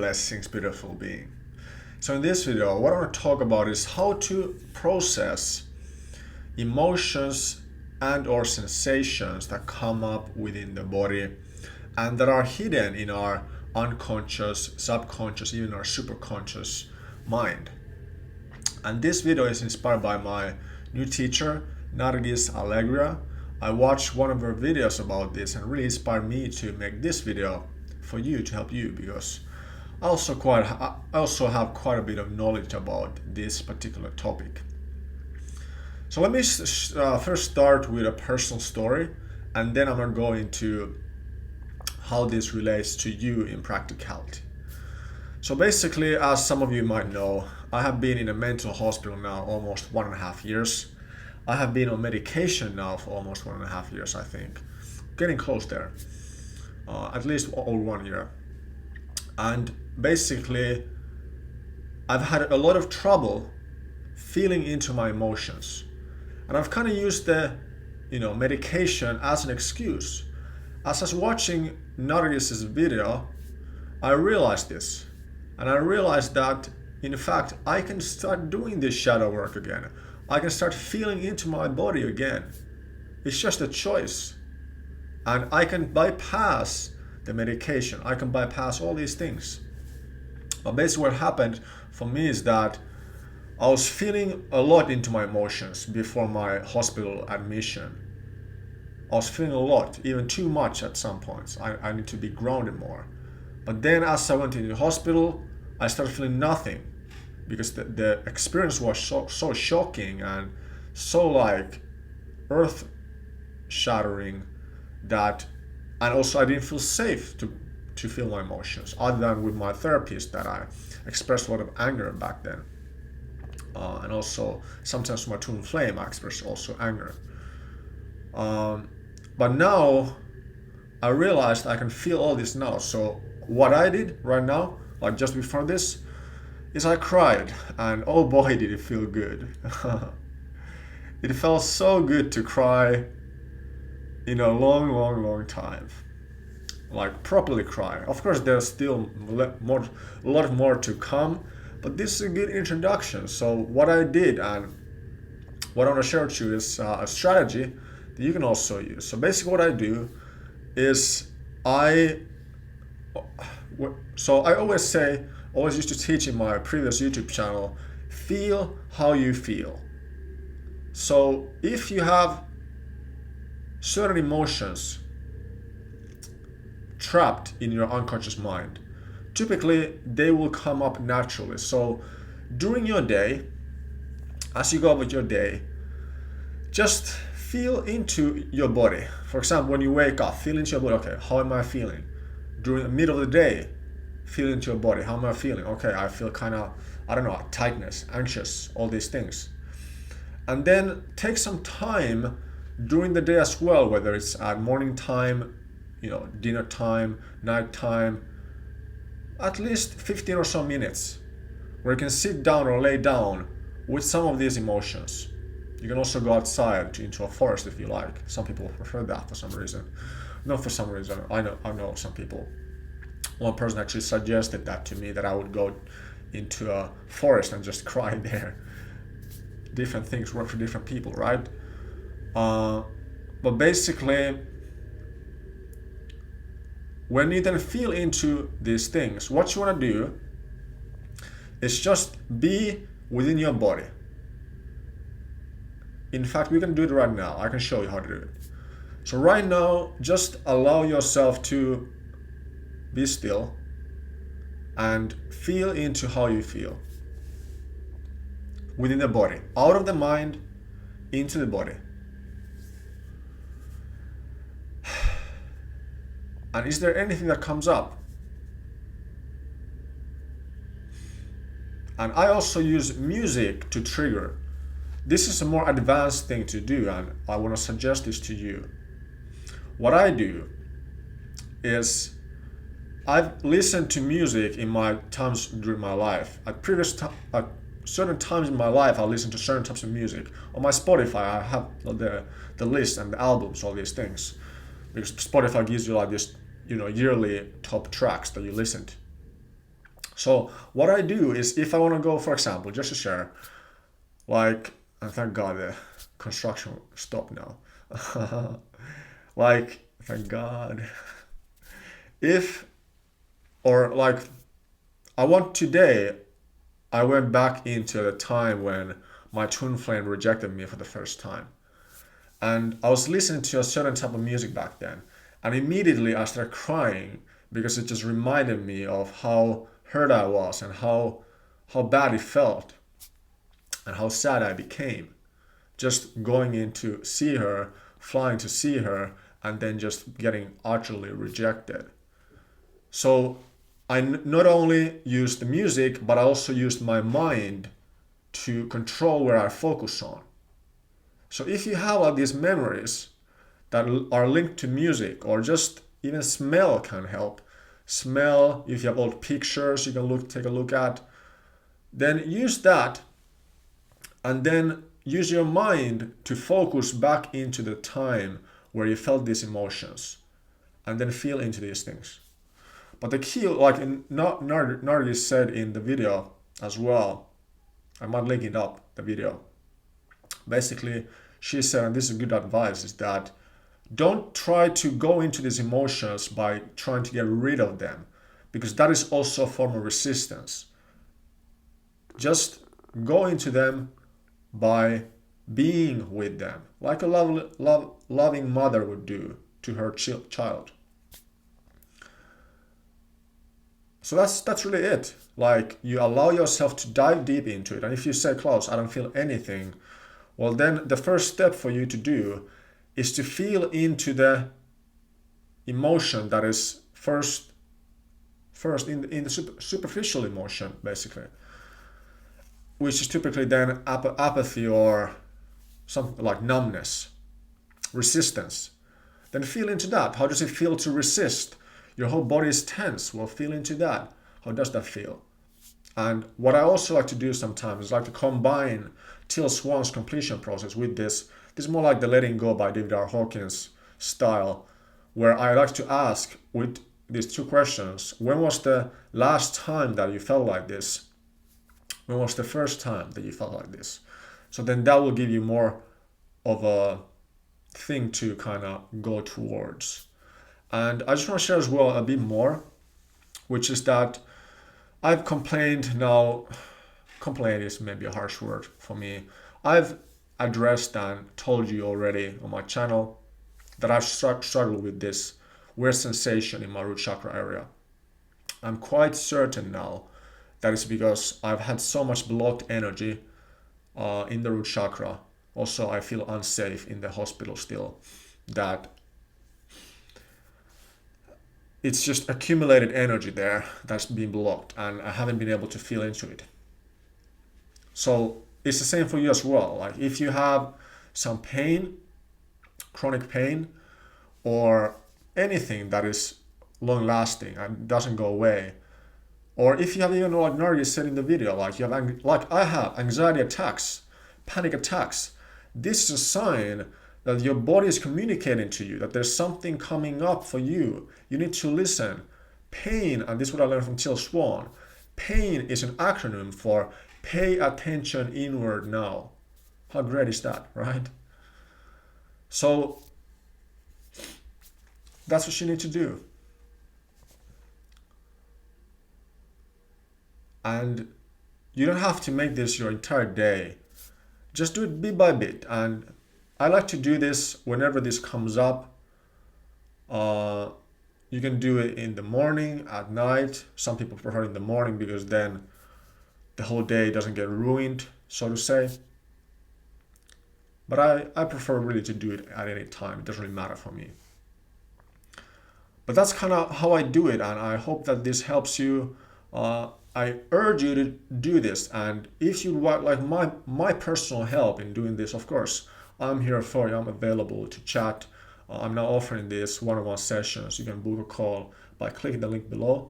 Blessings, beautiful being. So in this video, what I want to talk about is how to process emotions and or sensations that come up within the body and that are hidden in our unconscious, subconscious, even our superconscious mind. And this video is inspired by my new teacher, Nargis Allegra. I watched one of her videos about this and really inspired me to make this video for you, to help you, because I also have quite a bit of knowledge about this particular topic. So let me first start with a personal story, and then I'm going to go into how this relates to you in practicality. So basically, as some of you might know, I have been in a mental hospital now almost 1.5 years. I have been on medication now for almost 1.5 years, I think. Getting close there. At least all 1 year. And basically, I've had a lot of trouble feeling into my emotions. And I've kind of used the medication as an excuse. As I was watching Nargis's video, I realized this. And I realized that, in fact, I can start doing this shadow work again. I can start feeling into my body again. It's just a choice. And I can bypass the medication. I can bypass all these things. But basically what happened for me is that I was feeling a lot into my emotions before my hospital admission. I was feeling a lot, even too much at some points. I need to be grounded more. But then as I went into the hospital, I started feeling nothing, because the experience was so shocking and so like earth shattering that, and also I didn't feel safe to feel my emotions, other than with my therapist that I expressed a lot of anger back then. And also sometimes with my twin flame I expressed also anger. But now I realized I can feel all this now. So what I did right now, like just before this, is I cried, and oh boy did it feel good. It felt so good to cry in a long time. Like properly cry. Of course there's still a lot more to come, but this is a good introduction. So what I did and what I want to share with you is a strategy that you can also use. So basically what I do is I always used to teach in my previous YouTube channel, feel how you feel. So if you have certain emotions trapped in your unconscious mind, typically they will come up naturally. So during your day, as you go about your day, just feel into your body. For example, when you wake up, feel into your body. Okay, how am I feeling? During the middle of the day, feel into your body. How am I feeling? Okay, I feel kind of, tightness, anxious, all these things. And then take some time during the day as well, whether it's at morning time, dinner time, night time, at least 15 or so minutes where you can sit down or lay down with some of these emotions. You can also go outside into a forest if you like. Some people prefer that for some reason. Not for some reason. I know some people. One person actually suggested that to me, that I would go into a forest and just cry there. Different things work for different people, right? But basically, when you then feel into these things, what you want to do is just be within your body. In fact, we can do it right now. I can show you how to do it. So right now, just allow yourself to be still and feel into how you feel within the body, out of the mind, into the body. And is there anything that comes up? And I also use music to trigger. This is a more advanced thing to do, and I want to suggest this to you. What I do is I've listened to music in my times during my life. At certain times in my life, I listen to certain types of music. On my Spotify, I have the list and the albums, all these things. Because Spotify gives you like this, yearly top tracks that you listen to. So what I do is, if I want to go, for example, just to share, like, and thank God the construction stopped now. Like, thank God. If, or like, I want today, I went back into the time when my twin flame rejected me for the first time. And I was listening to a certain type of music back then. And immediately I started crying because it just reminded me of how hurt I was and how bad it felt and how sad I became. Just going in to see her, flying to see her, and then just getting utterly rejected. So I not only used the music, but I also used my mind to control where I focus on. So if you have all these memories that are linked to music, or just even smell can help. Smell, if you have old pictures you can take a look at, then use that, and then use your mind to focus back into the time where you felt these emotions, and then feel into these things. But the key, like Nargis said in the video as well, I might link it up, the video. Basically, she said, and this is good advice, is that don't try to go into these emotions by trying to get rid of them, because that is also a form of resistance. Just go into them by being with them, like a loving mother would do to her child. So that's really it. Like, you allow yourself to dive deep into it. And if you say, Klaus, I don't feel anything, well, then the first step for you to do is to feel into the emotion that is first in the superficial emotion, basically, which is typically then apathy or something like numbness, resistance. Then feel into that. How does it feel to resist? Your whole body is tense. Well, feel into that. How does that feel? And what I also like to do sometimes is like to combine Till Swan's completion process with this. This is more like the letting go by David R. Hawkins style, where I like to ask with these two questions. When was the last time that you felt like this? When was the first time that you felt like this? So then that will give you more of a thing to kind of go towards. And I just want to share as well a bit more, which is that I've complained now. Complain is maybe a harsh word for me. I've addressed and told you already on my channel that I've struggled with this weird sensation in my root chakra area. I'm quite certain now that it's because I've had so much blocked energy in the root chakra. Also, I feel unsafe in the hospital still, that it's just accumulated energy there that's been blocked, and I haven't been able to feel into it. So it's the same for you as well. Like, if you have some pain, chronic pain, or anything that is long lasting and doesn't go away, or if you have, even like Nargis said in the video, like you have, like I have anxiety attacks, panic attacks, this is a sign that your body is communicating to you that there's something coming up for you. You need to listen. Pain, and this is what I learned from Till Swan, pain is an acronym for pay attention inward now. How great is that, right? So that's what you need to do. And you don't have to make this your entire day. Just do it bit by bit. And I like to do this whenever this comes up. You can do it in the morning, at night. Some people prefer in the morning because then the whole day doesn't get ruined, so to say. But I prefer really to do it at any time. It doesn't really matter for me. But that's kind of how I do it, and I hope that this helps you. I urge you to do this, and if you want like my personal help in doing this, of course, I'm here for you. I'm available to chat. I'm now offering these one-on-one sessions. You can book a call by clicking the link below.